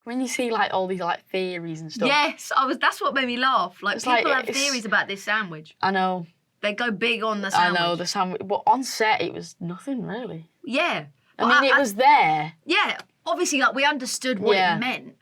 When you see like all these like theories and stuff. Yes, that's what made me laugh. Like, It's people like, have theories about this sandwich. I know. They go big on the sandwich. I know, the sandwich. But on set, it was nothing really. Yeah. I mean, it was there. Yeah, obviously, like, we understood what it meant.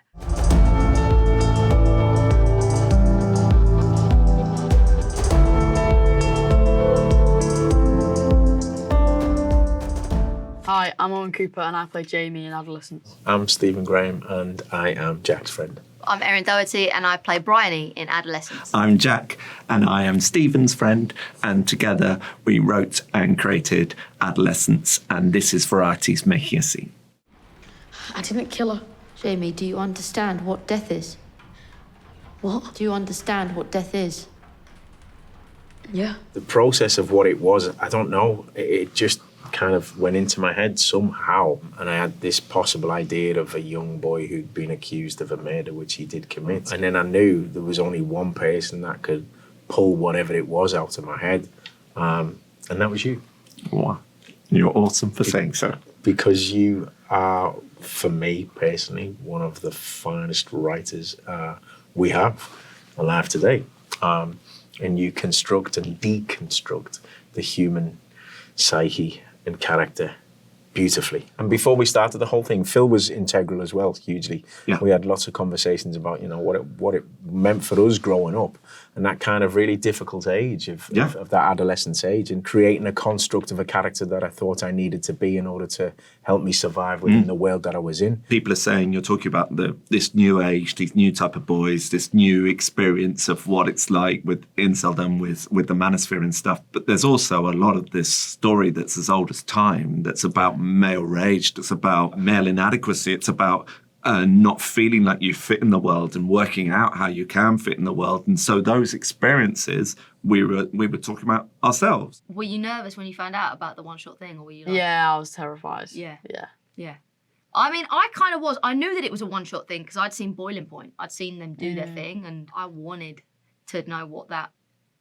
Hi, I'm Owen Cooper and I play Jamie in Adolescence. I'm Stephen Graham and I am Jack's friend. I'm Erin Doherty and I play Bryony in Adolescence. I'm Jack and I am Stephen's friend, and together we wrote and created Adolescence, and this is Variety's Making a Scene. I didn't kill her. Jamie, do you understand what death is? What? Do you understand what death is? Yeah. The process of what it was, I don't know, it just kind of went into my head somehow, and I had this possible idea of a young boy who'd been accused of a murder which he did commit, and then I knew there was only one person that could pull whatever it was out of my head, and that was you. Wow. You're awesome for saying so. Because you are, for me personally, one of the finest writers we have alive today, and you construct and deconstruct the human psyche and character beautifully. And before we started the whole thing, Phil was integral as well, hugely. Yeah. We had lots of conversations about, you know, what it meant for us growing up, and that kind of really difficult age of that adolescence age, and creating a construct of a character that I thought I needed to be in order to help me survive within the world that I was in. People are saying you're talking about this new age, these new type of boys, this new experience of what it's like with inceldom, with the manosphere and stuff. But there's also a lot of this story that's as old as time, that's about male rage, that's about male inadequacy, it's about not feeling like you fit in the world and working out how you can fit in the world. And so those experiences we were talking about ourselves. Were you nervous when you found out about the one-shot thing, or were you like... Yeah, I was terrified. Yeah. Yeah. Yeah. I mean, I kind of was. I knew that it was a one-shot thing because I'd seen Boiling Point. I'd seen them do their thing, and I wanted to know what that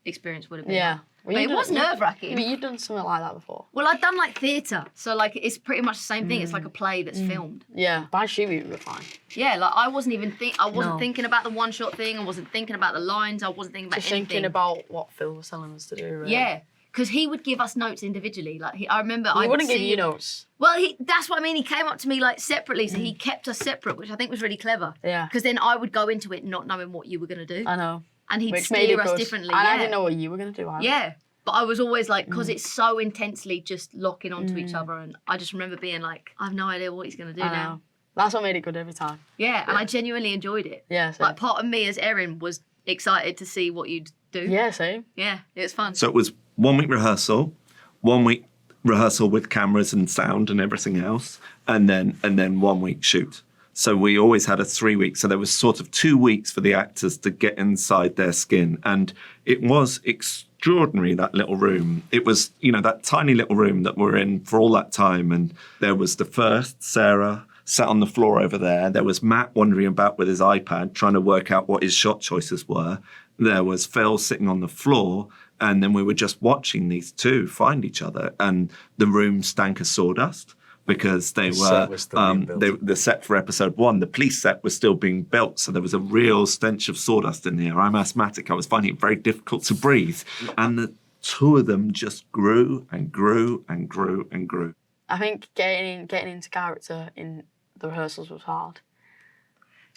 experience would have been. Yeah. Well, but it was nerve-wracking. But you've done something like that before. Well, I'd done like theatre, so like it's pretty much the same thing. It's like a play that's filmed. Yeah, by shooting we were fine. Yeah, like I wasn't even thinking about the one-shot thing. I wasn't thinking about the lines. I wasn't thinking about Just anything. thinking about what Phil was telling us to do. Really. Yeah, because he would give us notes individually. Like I remember, He wouldn't give you notes. Well, that's what I mean. He came up to me like separately, so he kept us separate, which I think was really clever. Yeah. Because then I would go into it not knowing what you were going to do. I know. And he'd Which made steer it us good. differently. And yeah. I didn't know what you were going to do either. Yeah. But I was always like, because it's so intensely just locking onto each other. And I just remember being like, I have no idea what he's going to do now. That's what made it good every time. Yeah, and I genuinely enjoyed it. Yeah, same. Like, part of me as Erin was excited to see what you'd do. Yeah, same. Yeah, it was fun. So it was 1 week rehearsal, 1 week rehearsal with cameras and sound and everything else, and then 1 week shoot. So we always had a 3 week. So there was sort of 2 weeks for the actors to get inside their skin. And it was extraordinary, that little room. It was, you know, that tiny little room that we're in for all that time. And there was the first, Sarah sat on the floor over there. There was Matt wandering about with his iPad, trying to work out what his shot choices were. There was Phil sitting on the floor. And then we were just watching these two find each other. And the room stank of sawdust, because they were the set for episode 1. The police set was still being built, so there was a real stench of sawdust in the air. I'm asthmatic. I was finding it very difficult to breathe. And the two of them just grew and grew and grew and grew. I think getting into character in the rehearsals was hard.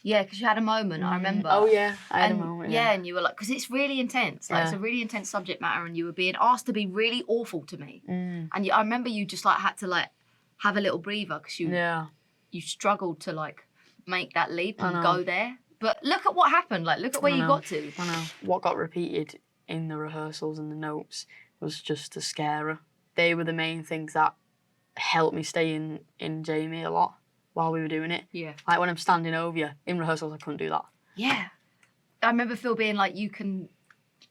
Yeah, because you had a moment, I remember. Oh, yeah, I had a moment. Yeah, and you were like, because it's really intense. Like, it's a really intense subject matter, and you were being asked to be really awful to me. And I remember you just like had to like have a little breather because you struggled to like make that leap and go there. But look at what happened. Like, look at where you got to. I know. What got repeated in the rehearsals and the notes was just the scarer. They were the main things that helped me stay in Jamie a lot while we were doing it. Yeah. Like when I'm standing over you in rehearsals, I couldn't do that. Yeah. I remember Phil being like, you can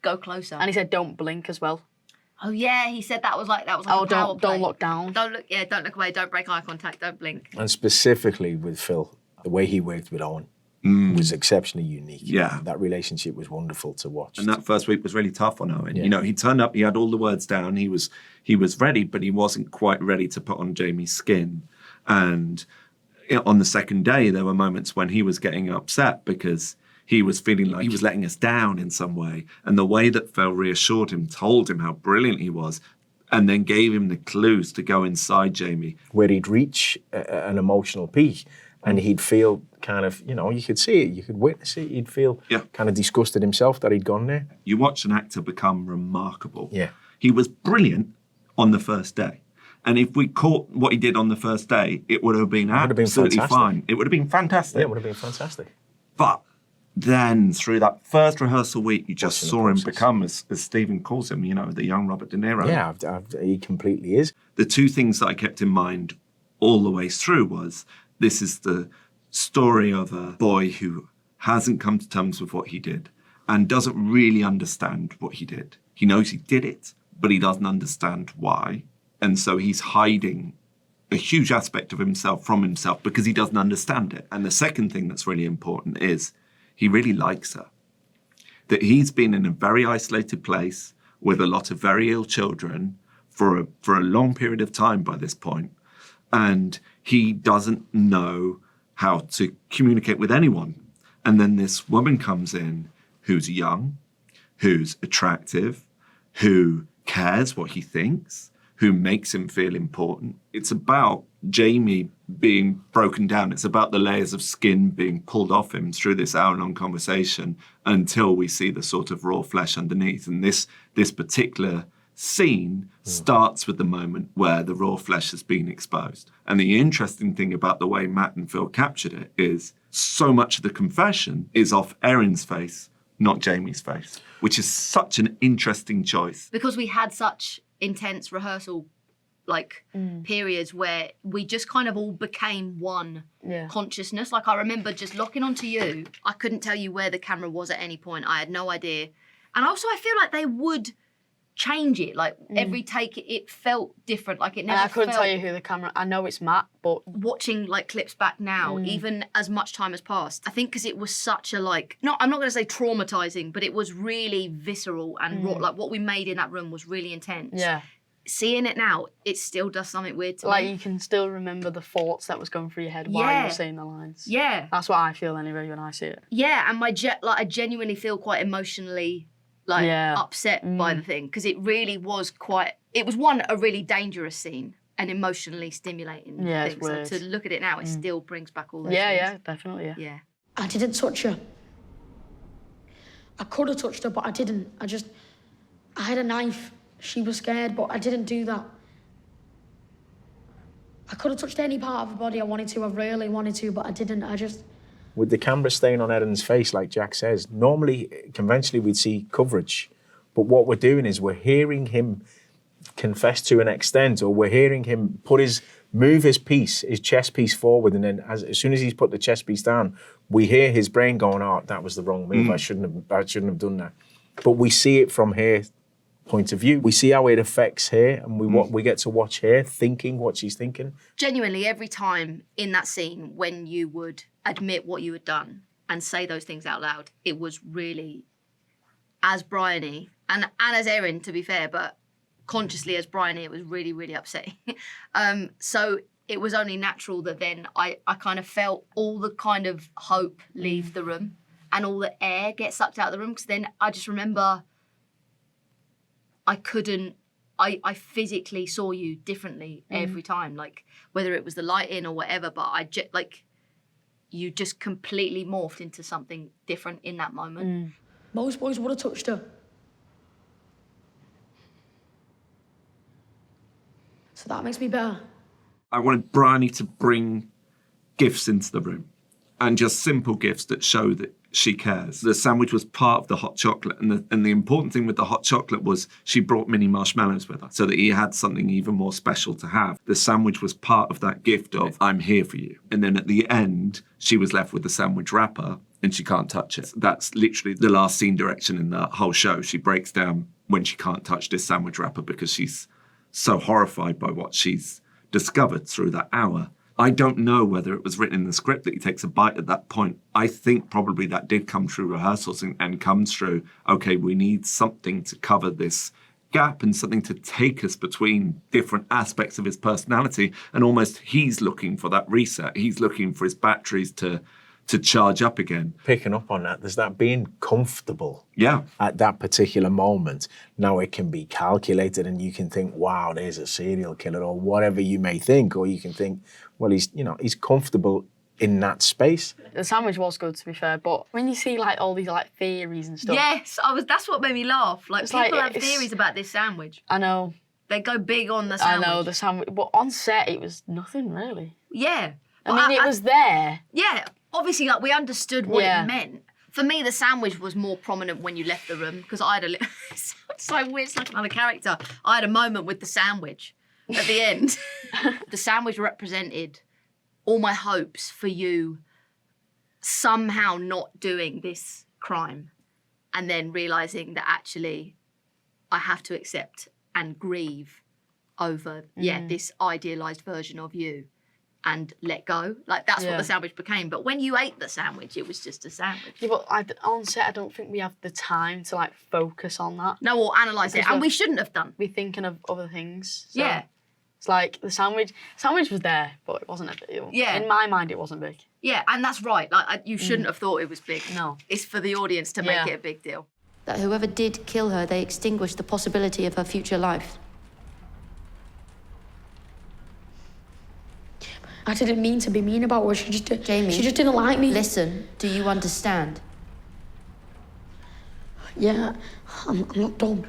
go closer. And he said, don't blink as well. Oh yeah, he said that was like a power play. Don't look down. Don't look away, don't break eye contact, don't blink. And specifically with Phil, the way he worked with Owen was exceptionally unique. Yeah. That relationship was wonderful to watch. And that first week was really tough on Owen. Yeah. You know, he turned up, he had all the words down, he was ready, but he wasn't quite ready to put on Jamie's skin. And On the second day, there were moments when he was getting upset because he was feeling like he was letting us down in some way. And the way that Phil reassured him, told him how brilliant he was, and then gave him the clues to go inside Jamie. Where he'd reach an emotional peak and he'd feel kind of, you could see it, you could witness it, he'd feel kind of disgusted himself that he'd gone there. You watch an actor become remarkable. Yeah. He was brilliant on the first day. And if we caught what he did on the first day, it would have been absolutely fine. It would have been fantastic. Yeah, it would have been fantastic. But then through that first rehearsal week, you just saw him become, as Stephen calls him, the young Robert De Niro. Yeah, he completely is. The two things that I kept in mind all the way through was, this is the story of a boy who hasn't come to terms with what he did and doesn't really understand what he did. He knows he did it, but he doesn't understand why. And so he's hiding a huge aspect of himself from himself because he doesn't understand it. And the second thing that's really important is he really likes her. That he's been in a very isolated place with a lot of very ill children for a long period of time by this point. And he doesn't know how to communicate with anyone. And then this woman comes in who's young, who's attractive, who cares what he thinks, who makes him feel important. It's about Jamie being broken down. It's about the layers of skin being pulled off him through this hour-long conversation until we see the sort of raw flesh underneath. And this particular scene starts with the moment where the raw flesh has been exposed. And the interesting thing about the way Matt and Phil captured it is so much of the confession is off Erin's face, not Jamie's face, which is such an interesting choice. Because we had such intense rehearsal periods where we just kind of all became one consciousness. Like I remember just locking onto you. I couldn't tell you where the camera was at any point. I had no idea. And also I feel like they would change it. Like every take it felt different. Like it never I couldn't tell you who the camera, I know it's Matt, but watching clips back now, even as much time has passed, I think because it was such a I'm not going to say traumatizing, but it was really visceral and raw. Like what we made in that room was really intense. Yeah. Seeing it now, it still does something weird to me. You can still remember the thoughts that was going through your head while you were saying the lines. Yeah. That's what I feel anyway when I see it. Yeah, and I genuinely feel quite emotionally upset by the thing, because it really was it was a really dangerous scene and emotionally stimulating thing. It's weird. So to look at it now, it still brings back all those things. things. Yeah, definitely, yeah. I didn't touch her. I could have touched her, but I didn't. I had a knife. She was scared, but I didn't do that. I could have touched any part of her body I wanted to. I really wanted to, but I didn't. With the camera staying on Erin's face, like Jack says, normally, conventionally, we'd see coverage. But what we're doing is we're hearing him confess to an extent, or we're hearing him move his chest piece forward, and then as soon as he's put the chest piece down, we hear his brain going, "Oh, that was the wrong move. I shouldn't have done that." But we see it from her point of view. We see how it affects her, and we get to watch her thinking what she's thinking. Genuinely, every time in that scene when you would admit what you had done and say those things out loud, it was really, as Bryony and as Erin, to be fair, but consciously as Bryony, it was really, really upsetting. So it was only natural that then I kind of felt all the kind of hope leave the room and all the air get sucked out of the room, because then I just remember I physically saw you differently every time, whether it was the lighting or whatever, but you just completely morphed into something different in that moment. Most boys would have touched her. So that makes me better. I wanted Bryony to bring gifts into the room, and just simple gifts that show that she cares. The sandwich was part of the hot chocolate, and the important thing with the hot chocolate was she brought mini marshmallows with her so that he had something even more special to have. The sandwich was part of that gift of, I'm here for you. And then at the end, she was left with the sandwich wrapper and she can't touch it. That's literally the last scene direction in the whole show. She breaks down when she can't touch this sandwich wrapper because she's so horrified by what she's discovered through that hour. I don't know whether it was written in the script that he takes a bite at that point. I think probably that did come through rehearsals and comes through, okay, we need something to cover this gap and something to take us between different aspects of his personality. And almost he's looking for that reset. He's looking for his batteries to charge up again. Picking up on that, there's that being comfortable Yeah. at that particular moment. Now it can be calculated and you can think, wow, there's a serial killer or whatever you may think. Or you can think, well, he's comfortable in that space. The sandwich was good, to be fair, but when you see like all these like theories and stuff. Yes, that's what made me laugh. Like, It's people like, have theories about this sandwich. I know. They go big on the sandwich. I know, the sandwich. But on set, it was nothing really. Yeah. I mean, it was there. Yeah, obviously, like, we understood what Yeah. it meant. For me, the sandwich was more prominent when you left the room, because I had it's so weird, it's like another character. I had a moment with the sandwich at the end. The sandwich represented all my hopes for you somehow not doing this crime, and then realising that actually I have to accept and grieve over, this idealised version of you. And let go. Like, that's what the sandwich became. But when you ate the sandwich, it was just a sandwich. Yeah, but on set, I don't think we have the time to like focus on that. No, or analyse it. And we shouldn't have done. We're thinking of other things. So Yeah. It's like the sandwich was there, but it wasn't a big. Yeah. In my mind, it wasn't big. Yeah, and that's right. Like, you shouldn't have thought it was big. No. It's for the audience to make it a big deal. That whoever did kill her, they extinguished the possibility of her future life. I didn't mean to be mean about her. She just didn't like me. Listen, do you understand? Yeah, I'm not dumb.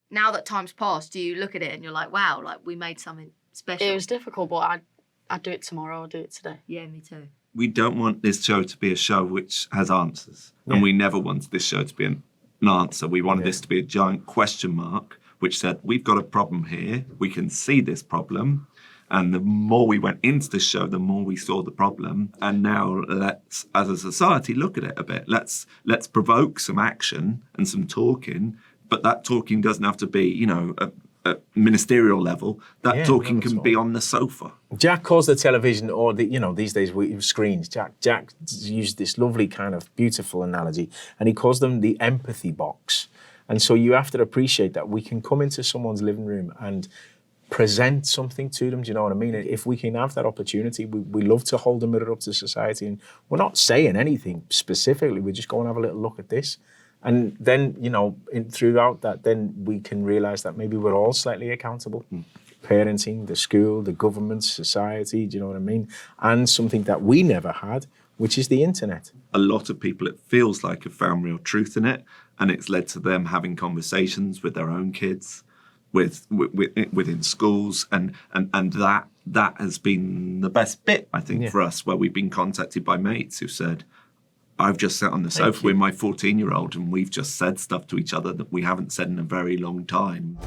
Now that time's passed, do you look at it and you're like, wow, like, we made something special? It was difficult, but I'd do it tomorrow. I'd do it today. Yeah, me too. We don't want this show to be a show which has answers. Yeah. And we never wanted this show to be an answer. We wanted this to be a giant question mark, which said, we've got a problem here. We can see this problem. And the more we went into the show, the more we saw the problem. And now let's, as a society, look at it a bit. Let's provoke some action and some talking. But that talking doesn't have to be, a ministerial level. That talking can be on the sofa. Jack calls the television, or these days screens. Jack used this lovely kind of beautiful analogy, and he calls them the empathy box. And so you have to appreciate that we can come into someone's living room and present something to them. Do you know what I mean? If we can have that opportunity, we love to hold the mirror up to society, and we're not saying anything specifically. We're just going to have a little look at this. And then, throughout that, then we can realise that maybe we're all slightly accountable. Parenting, the school, the government, society, do you know what I mean? And something that we never had, which is the internet. A lot of people, it feels like, have found real truth in it, and it's led to them having conversations with their own kids, within schools, and that has been the best bit, I think, for us, where we've been contacted by mates who said, I've just sat on the sofa with my 14-year-old and we've just said stuff to each other that we haven't said in a very long time.